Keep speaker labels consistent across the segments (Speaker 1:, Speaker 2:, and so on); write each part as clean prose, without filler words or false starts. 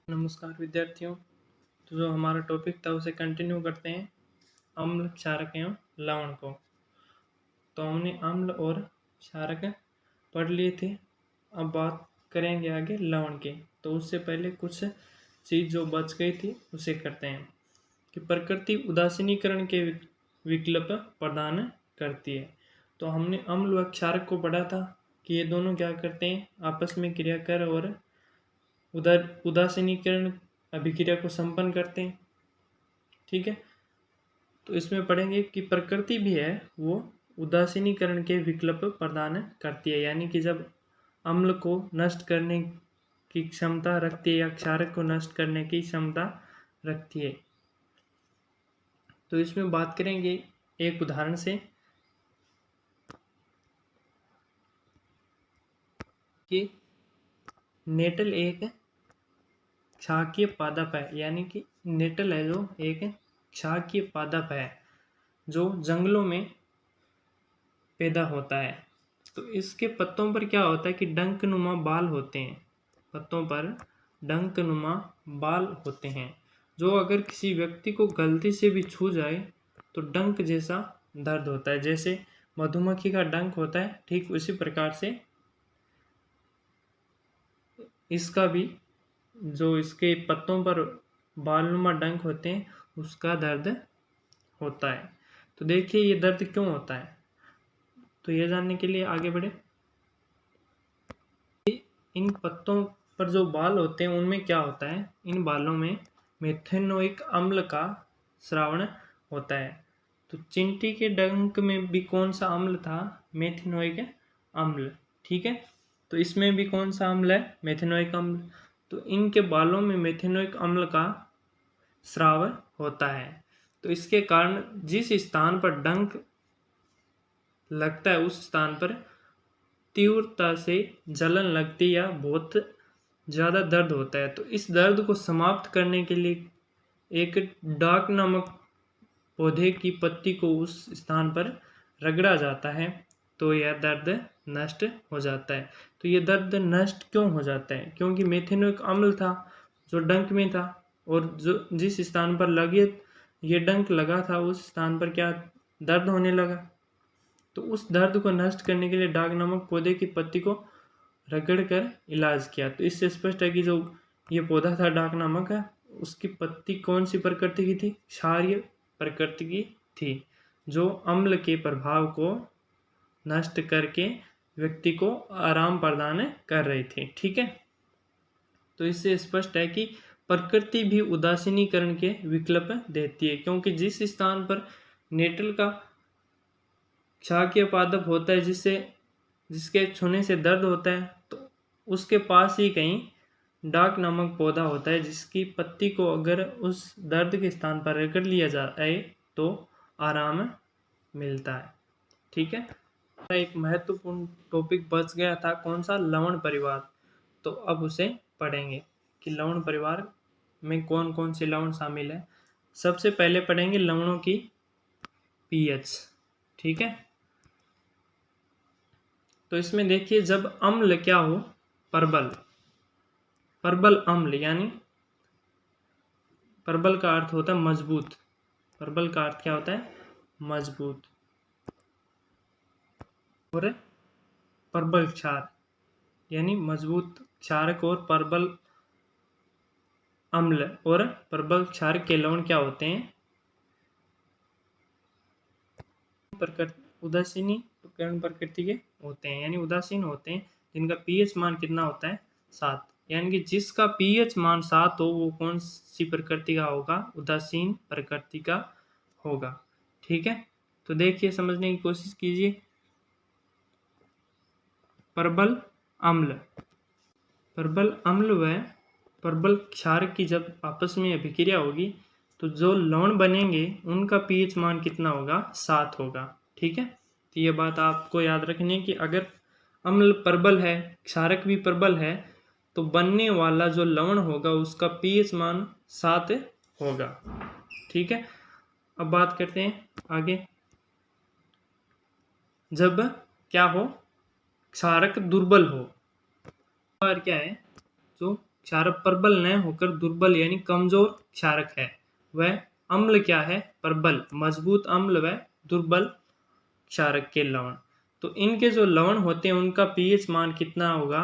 Speaker 1: नमस्कार विद्यार्थियों। तो जो हमारा टॉपिक था उसे कंटिन्यू करते हैं, अम्ल, क्षारक एवं लवण को। तो हमने अम्ल और क्षारक पढ़ लिए थे। अब बात करेंगे आगे लवण के। तो उससे पहले कुछ चीज़ जो बच गई थी उसे करते हैं कि प्रकृति उदासीनीकरण के विकल्प प्रदान करती है। तो हमने अम्ल व क्षारक को पढ़ा था कि ये दोनों क्या करते हैं, आपस में क्रिया कर और उदासीनीकरण अभिक्रिया को संपन्न करते हैं। ठीक है, तो इसमें पढ़ेंगे कि प्रकृति भी है वो उदासीनीकरण के विकल्प प्रदान करती है, यानी कि जब अम्ल को नष्ट करने की क्षमता रखती है या क्षारक को नष्ट करने की क्षमता रखती है। तो इसमें बात करेंगे एक उदाहरण से कि नेटल एक क्षारकीय पादप है, यानी कि नेटल है जो एक क्षारकीय पादप है जो जंगलों में पैदा होता है। तो इसके पत्तों पर क्या होता है कि डंकनुमा बाल होते हैं। पत्तों पर डंकनुमा बाल होते हैं जो अगर किसी व्यक्ति को गलती से भी छू जाए तो डंक जैसा दर्द होता है। जैसे मधुमक्खी का डंक होता है, ठीक उसी प्रकार से इसका भी जो इसके पत्तों पर बालनुमा डंक होते हैं उसका दर्द होता है। तो देखिए ये दर्द क्यों होता है, तो ये जानने के लिए आगे बढ़े। इन पत्तों पर जो बाल होते हैं उनमें क्या होता है, इन बालों में मेथेनोइक अम्ल का स्रावण होता है। तो चिंटी के डंक में भी कौन सा अम्ल था, मेथेनोइक अम्ल। ठीक है, तो इसमें भी कौन सा अम्ल है, मेथेनोइक अम्ल। तो इनके बालों में मेथेनोइक अम्ल का स्राव होता है। तो इसके कारण जिस स्थान पर डंक लगता है उस स्थान पर तीव्रता से जलन लगती या बहुत ज़्यादा दर्द होता है। तो इस दर्द को समाप्त करने के लिए एक डाक नामक पौधे की पत्ती को उस स्थान पर रगड़ा जाता है, तो यह दर्द नष्ट हो जाता है। तो ये दर्द नष्ट क्यों हो जाता है, क्योंकि मेथेनोइक अम्ल था जो डंक में था और जो जिस स्थान पर लगे ये डंक लगा था उस स्थान पर क्या दर्द होने लगा। तो उस दर्द को नष्ट करने के लिए डाक नामक पौधे की पत्ती को रगड़ कर इलाज किया। तो इससे स्पष्ट है कि जो ये पौधा था डाक नामक है उसकी पत्ती कौन सी प्रकृति की थी, क्षारीय प्रकृति की थी, जो अम्ल के प्रभाव को नष्ट करके व्यक्ति को आराम प्रदान कर रही थी। ठीक है, तो इससे स्पष्ट है कि प्रकृति भी उदासीनीकरण के विकल्प देती है, क्योंकि जिस स्थान पर नेटल का क्षारकीय पादप होता है जिसके छूने से दर्द होता है, तो उसके पास ही कहीं डाक नामक पौधा होता है जिसकी पत्ती को अगर उस दर्द के स्थान पर रगड़ लिया जाए तो आराम मिलता है। ठीक है, एक महत्वपूर्ण टॉपिक बच गया था, कौन सा, लवण परिवार। तो अब उसे पढ़ेंगे कि लवण परिवार में कौन कौन से लवण शामिल है। सबसे पहले पढ़ेंगे लवणों की पीएच। ठीक है, तो इसमें देखिए जब अम्ल क्या हो, प्रबल अम्ल, यानी प्रबल का अर्थ होता है मजबूत, प्रबल का अर्थ क्या होता है, मजबूत, और प्रबल क्षार यानी मजबूत क्षारक और प्रबल अम्ल और प्रबल क्षारक के लवण क्या होते हैं, उदासीनीकरण प्रकृति के होते हैं, यानी उदासीन होते हैं, जिनका पीएच मान कितना होता है, 7। यानी कि जिसका पीएच मान 7 हो वो कौन सी प्रकृति का होगा, उदासीन प्रकृति का होगा। ठीक है, तो देखिए समझने की कोशिश कीजिए। प्रबल अम्ल व प्रबल क्षारक की जब आपस में अभिक्रिया होगी तो जो लवण बनेंगे उनका पीएच मान कितना होगा, 7 होगा। ठीक है, तो ये बात आपको याद रखनी है कि अगर अम्ल प्रबल है, क्षारक भी प्रबल है, तो बनने वाला जो लवण होगा उसका पीएच मान 7 होगा। ठीक है, अब बात करते हैं आगे। जब क्या हो, क्षारक दुर्बल हो, और क्या है, जो क्षारक प्रबल न होकर दुर्बल यानी कमजोर क्षारक है, वह अम्ल क्या है? प्रबल, मजबूत अम्ल व दुर्बल क्षारक के लवण। तो इनके जो लवण होते हैं उनका पीएच मान कितना होगा?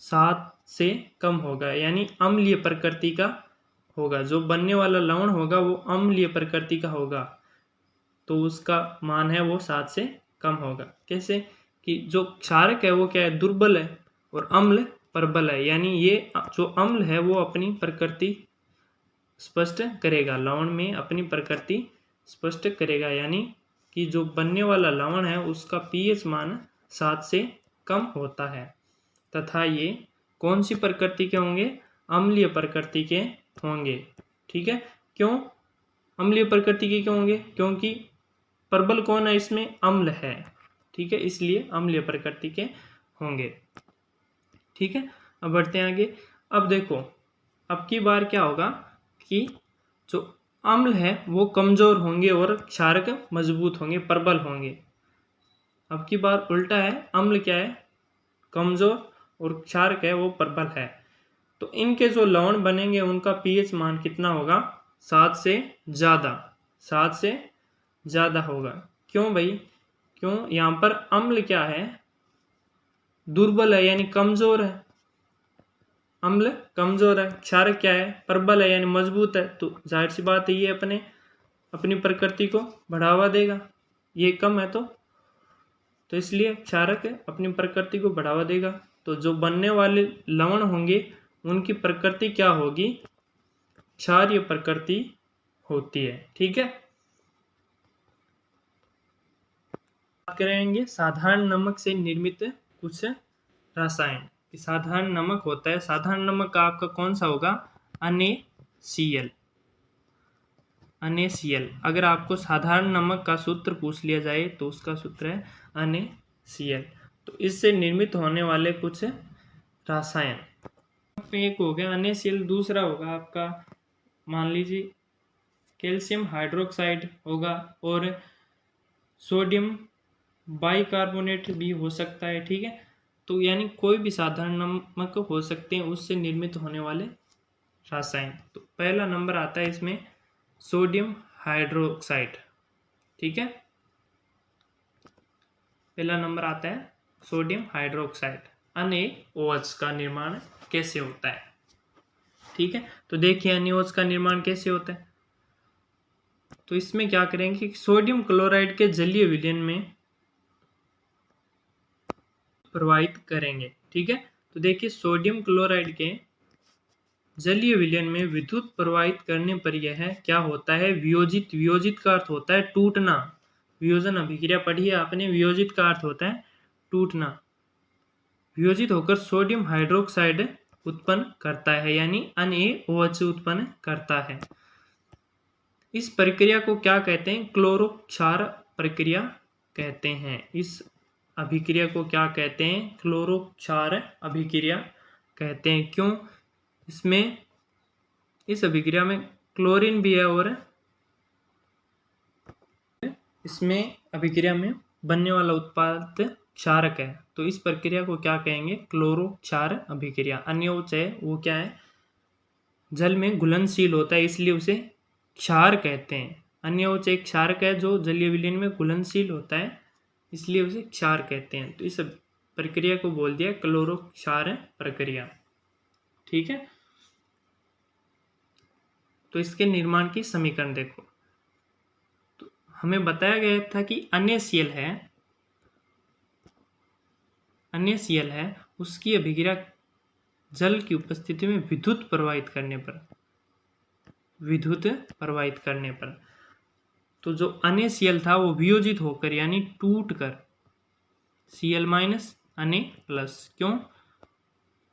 Speaker 1: 7 से कम होगा, यानी अम्लीय प्रकृति का होगा। जो बनने वाला लवण होगा वो अम्लीय प्रकृति का होगा, तो उसका मान है वो 7 से कम होगा। कैसे कि जो क्षारक है वो क्या है? दुर्बल है और अम्ल प्रबल है, यानी ये जो अम्ल है वो अपनी प्रकृति स्पष्ट करेगा, लवण में अपनी प्रकृति स्पष्ट करेगा, यानी कि जो बनने वाला लवण है उसका पीएच मान 7 से कम होता है तथा ये कौन सी प्रकृति के होंगे? अम्लीय प्रकृति के होंगे। ठीक है, क्यों अम्लीय प्रकृति के क्यों होंगे? क्योंकि प्रबल कौन है इसमें? अम्ल है। ठीक है, इसलिए अम्लीय प्रकृति के होंगे। ठीक है, अब बढ़ते हैं आगे। अब देखो, अब की बार क्या होगा कि जो अम्ल है वो कमजोर होंगे और क्षारक मजबूत होंगे, प्रबल होंगे। अब की बार उल्टा है, अम्ल क्या है? कमजोर और क्षारक है वो प्रबल है। तो इनके जो लवण बनेंगे उनका पीएच मान कितना होगा? 7 से ज़्यादा, 7 से ज़्यादा होगा। क्यों भाई? क्यों? यहाँ पर अम्ल क्या है? दुर्बल है यानी कमजोर है, अम्ल कमजोर है। क्षारक क्या है? प्रबल है यानी मजबूत है। तो जाहिर सी बात है ये अपनी प्रकृति को बढ़ावा देगा, ये कम है तो इसलिए क्षारक अपनी प्रकृति को बढ़ावा देगा। तो जो बनने वाले लवण होंगे उनकी प्रकृति क्या होगी? क्षारीय प्रकृति होती है। ठीक है, बात करेंगे साधारण नमक से निर्मित कुछ रसायन। साधारण नमक होता है, साधारण नमक का आपका कौन सा होगा? NaCl। NaCl, अगर आपको साधारण नमक का सूत्र पूछ लिया जाए तो उसका सूत्र है NaCl। तो इससे निर्मित होने वाले कुछ रसायन, एक हो गया NaCl, दूसरा होगा आपका मान लीजिए कैल्शियम हाइड्रोक्साइड होगा और सोडियम बाइकार्बोनेट भी हो सकता है। ठीक है, तो यानी कोई भी साधारण नमक हो सकते हैं उससे निर्मित होने वाले रसायन। तो पहला नंबर आता है इसमें सोडियम हाइड्रोक्साइड। ठीक है, पहला नंबर आता है सोडियम हाइड्रोक्साइड। NaOH का निर्माण कैसे होता है? ठीक है, तो देखिए NaOH का निर्माण कैसे होता है। तो इसमें क्या करेंगे कि सोडियम क्लोराइड के जलीय विलयन में प्रवाहित करेंगे। ठीक है, तो देखिए सोडियम क्लोराइड के जलीय विलयन में विद्युत प्रवाहित करने पर यह क्या होता है? वियोजित। वियोजित का अर्थ होता है टूटना। वियोजन अभिक्रिया पढ़ी है आपने, वियोजित का अर्थ होता है टूटना। वियोजित होकर सोडियम हाइड्रोक्साइड उत्पन्न करता है, यानी NaOH उत्पन्न करता है। इस प्रक्रिया को क्या कहते हैं? क्लोरो क्षार प्रक्रिया कहते हैं। इस अभिक्रिया को क्या कहते हैं? क्लोरो क्षार अभिक्रिया कहते हैं। क्यों? इसमें इस अभिक्रिया में क्लोरीन भी है और इसमें अभिक्रिया में बनने वाला उत्पाद क्षारक है। तो इस प्रक्रिया को क्या कहेंगे? क्लोरो क्षार अभिक्रिया। NaOH है वो क्या है? जल में घुलनशील होता है, इसलिए उसे क्षार कहते हैं। NaOH एक क्षारक है जो जलीय विलयन में घुलनशील होता है, इसलिए उसे क्षार कहते हैं। तो इस प्रक्रिया को बोल दिया क्लोरो क्षार प्रक्रिया। ठीक है, तो इसके निर्माण की समीकरण देखो। तो हमें बताया गया था कि NaCl है, उसकी अभिक्रिया जल की उपस्थिति में विद्युत प्रवाहित करने पर तो जो NaCl था वो वियोजित होकर यानी टूट कर Cl माइनस Na प्लस। क्यों?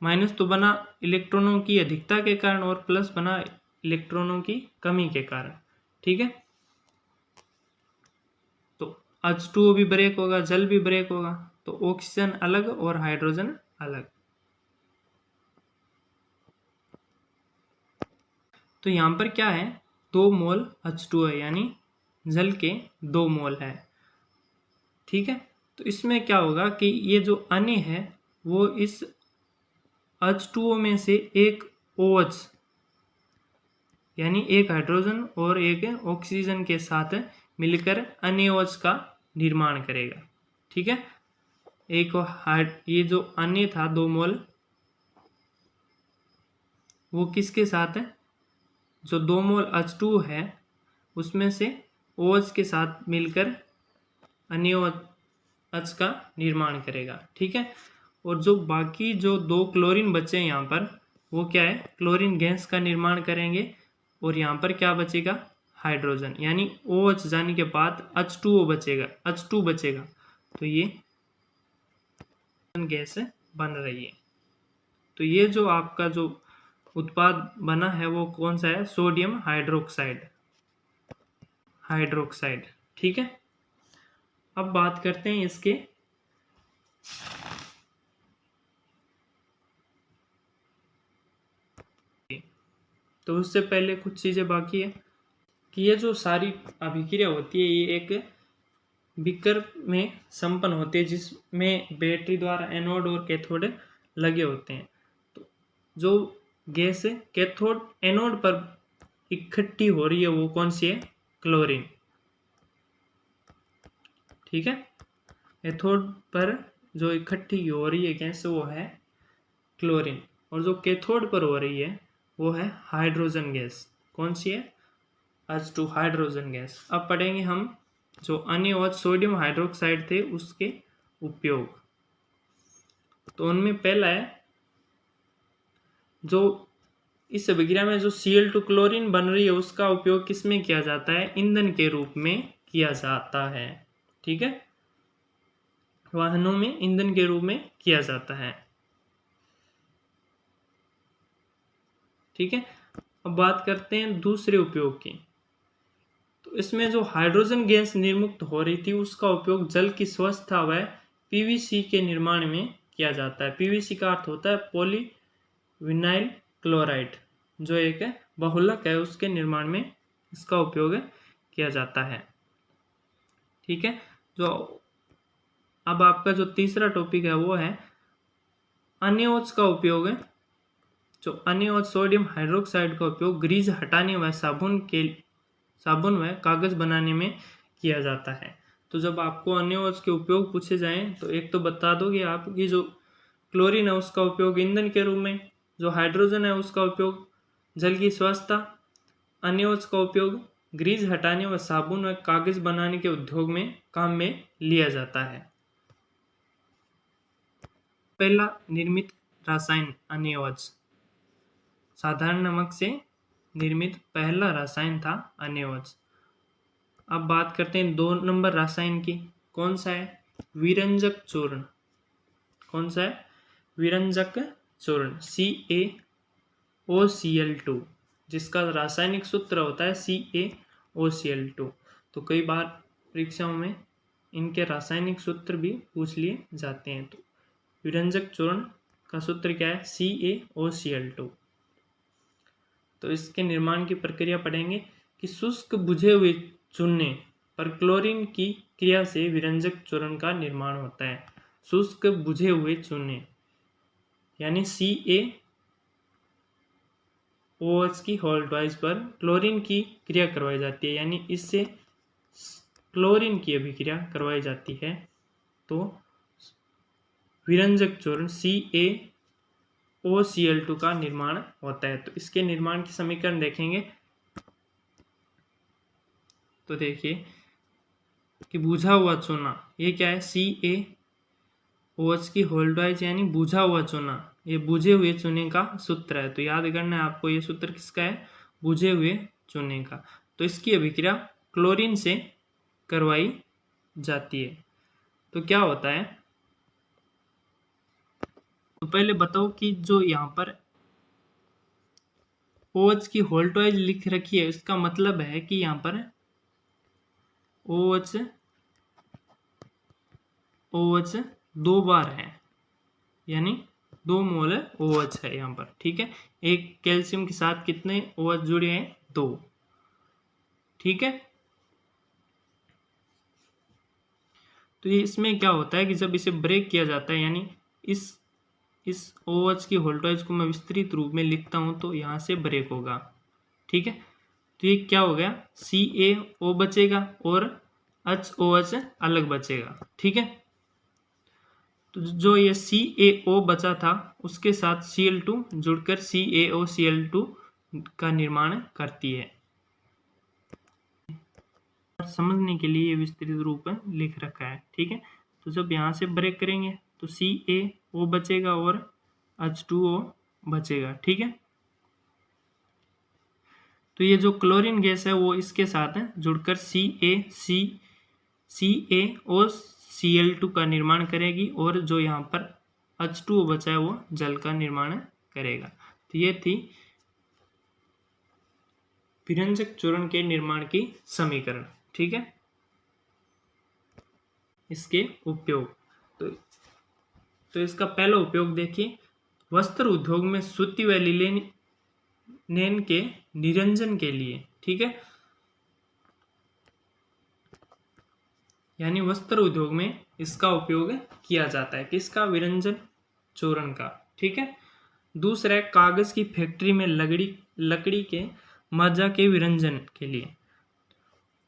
Speaker 1: माइनस तो बना इलेक्ट्रॉनों की अधिकता के कारण और प्लस बना इलेक्ट्रॉनों की कमी के कारण। ठीक है, तो H2O भी ब्रेक होगा, जल भी ब्रेक होगा, तो ऑक्सीजन अलग और हाइड्रोजन अलग। तो यहाँ पर क्या है? 2 मोल H2O है, यानी जल के 2 मोल है। ठीक है, तो इसमें क्या होगा कि ये जो Na है वो इस H2O में से एक OH यानी एक हाइड्रोजन और एक ऑक्सीजन के साथ मिलकर अन्य OH का निर्माण करेगा। ठीक है, ये जो अन्य था 2 मोल, वो किसके साथ है, जो 2 मोल H2 है उसमें से OH के साथ मिलकर अन्य OH का निर्माण करेगा। ठीक है, और जो बाकी जो 2 क्लोरीन बचे हैं यहाँ पर, वो क्या है, क्लोरीन गैस का निर्माण करेंगे। और यहाँ पर क्या बचेगा, हाइड्रोजन, यानी OH जाने के बाद H2O बचेगा, H2 बचेगा, तो ये गैस बन रही है। तो ये जो आपका जो उत्पाद बना है वो कौन सा है, सोडियम हाइड्रोक्साइड। ठीक है, अब बात करते हैं इसके तो उससे पहले कुछ चीज़ें बाकी है कि ये जो सारी अभिक्रिया होती है ये एक बीकर में संपन्न होती है जिसमें बैटरी द्वारा एनोड और कैथोड लगे होते हैं। तो जो गैस कैथोड एनोड पर इकट्ठी हो रही है वो कौन सी है, क्लोरीन। ठीक है, एथोड पर जो इकट्ठी हो रही है गैस वो है क्लोरीन, और जो कैथोड पर हो रही है वो है हाइड्रोजन गैस। कौन सी है, H2 हाइड्रोजन गैस। अब पढ़ेंगे हम जो अन्य OH सोडियम हाइड्रोक्साइड थे उसके उपयोग। तो उनमें पहला है, जो इस अभिक्रिया में जो Cl2 क्लोरीन बन रही है उसका उपयोग किसमें किया जाता है, ईंधन के रूप में किया जाता है। ठीक है, वाहनों में ईंधन के रूप में किया जाता है। ठीक है, अब बात करते हैं दूसरे उपयोग की। तो इसमें जो हाइड्रोजन गैस निर्मुक्त हो रही थी उसका उपयोग जल की स्वच्छता व PVC के निर्माण में किया जाता है। PVC का अर्थ होता है पॉलीविनाइल क्लोराइड, जो एक बहुलक है उसके निर्माण में इसका उपयोग किया जाता है। ठीक है, जो अब आपका जो तीसरा टॉपिक है वो है अन्य OH का उपयोग। जो अन्य OH सोडियम हाइड्रोक्साइड का उपयोग ग्रीस हटाने व साबुन व कागज बनाने में किया जाता है। तो जब आपको अन्य OH के उपयोग पूछे जाएं तो एक तो बता दो कि आपकी जो क्लोरीन है उसका उपयोग ईंधन के रूप में, जो हाइड्रोजन है उसका उपयोग जल की स्वच्छता, अन्य OH का उपयोग ग्रीस हटाने व साबुन व कागज बनाने के उद्योग में काम में लिया जाता है। पहला निर्मित रासायन अन्य OH, साधारण नमक से निर्मित पहला रसायन था अन्य OH। अब बात करते हैं 2 नंबर रसायन की, कौन सा है, विरंजक चूर्ण। कौन सा है, विरंजक चूर्ण CaOCl2, जिसका रासायनिक सूत्र होता है CaOCl2। तो कई बार परीक्षाओं में इनके रासायनिक सूत्र भी पूछ लिए जाते हैं। तो विरंजक चूर्ण का सूत्र क्या है, CaOCl2। तो इसके निर्माण की प्रक्रिया पढ़ेंगे कि शुष्क बुझे हुए चूने पर क्लोरीन की क्रिया से विरंजक चूर्ण का निर्माण होता है। शुष्क बुझे हुए चूने यानी CaOH की होल्डवाइज पर क्लोरीन की क्रिया करवाई जाती है, यानी इससे क्लोरीन की अभिक्रिया करवाई जाती है तो विरंजक चूर्ण CaOCl2 का निर्माण होता है। तो इसके निर्माण की समीकरण देखेंगे तो देखिए कि बुझा हुआ चूना, ये क्या है, CaOH की होल्डवाइज यानी बुझा हुआ चूना, ये बुझे हुए चूने का सूत्र है। तो याद करना है आपको, ये सूत्र किसका है, बुझे हुए चूने का। तो इसकी अभिक्रिया क्लोरीन से करवाई जाती है। तो क्या होता है, तो पहले बताओ कि जो यहाँ पर OH की होल्डवाइज लिख रखी है इसका मतलब है कि यहाँ पर OH 2 बार है, यानी 2 मोल OH है यहाँ पर। ठीक है, एक कैल्शियम के साथ कितने OH जुड़े हैं, 2। ठीक है, तो ये इसमें क्या होता है कि जब इसे ब्रेक किया जाता है, यानी इस OH की वोल्टेज को मैं विस्तृत रूप में लिखता हूँ तो यहाँ से ब्रेक होगा। ठीक है, तो ये क्या हो गया, CaO बचेगा और HOH अलग बचेगा। ठीक है, तो जो ये CaO बचा था उसके साथ Cl2 जुड़कर CaOCl2 का निर्माण करती है। समझने के लिए ये विस्तृत रूप में लिख रखा है। ठीक है, तो जब यहाँ से ब्रेक करेंगे तो CaO बचेगा और H2O बचेगा। ठीक है, तो ये जो क्लोरीन गैस है वो इसके साथ जुड़कर CaOCl2 का निर्माण करेगी और जो यहाँ पर H2O बचा है वो जल का निर्माण करेगा। तो ये थी विरंजक चूर्ण के निर्माण की समीकरण। ठीक है, इसके उपयोग, तो इसका पहला उपयोग देखिए, वस्त्र उद्योग में सूती व लिनेन के निरंजन के लिए। ठीक है, यानी वस्त्र उद्योग में इसका उपयोग किया जाता है, किसका, विरंजन चूर्ण का। ठीक है, दूसरा है कागज की फैक्ट्री में लकड़ी के मज्जा के विरंजन के लिए।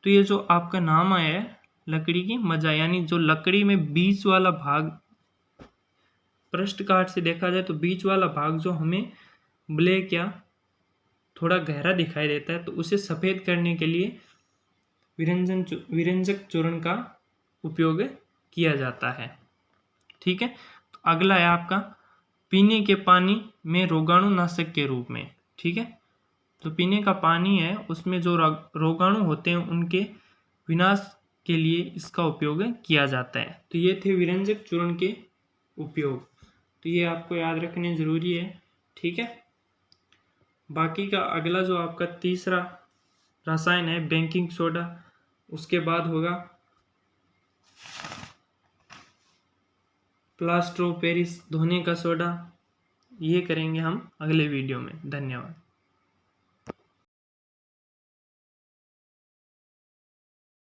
Speaker 1: तो ये जो आपका नाम आया है लकड़ी की मज्जा, यानी जो लकड़ी में बीच वाला भाग, पृष्ठ काट से देखा जाए तो बीच वाला भाग जो हमें ब्लैक या थोड़ा गहरा दिखाई देता है, तो उसे सफ़ेद करने के लिए विरंजक चूर्ण का उपयोग किया जाता है। ठीक है, तो अगला है आपका पीने के पानी में रोगाणुनाशक के रूप में। ठीक है, तो पीने का पानी है उसमें जो रोगाणु होते हैं उनके विनाश के लिए इसका उपयोग किया जाता है। तो ये थे विरंजक चूर्ण के उपयोग, तो ये आपको याद रखने ज़रूरी है। ठीक है, बाकी का अगला जो आपका तीसरा रसायन है बेकिंग सोडा, उसके बाद होगा प्लास्टर ऑफ पेरिस धोने का सोडा। ये करेंगे हम अगले वीडियो में। धन्यवाद।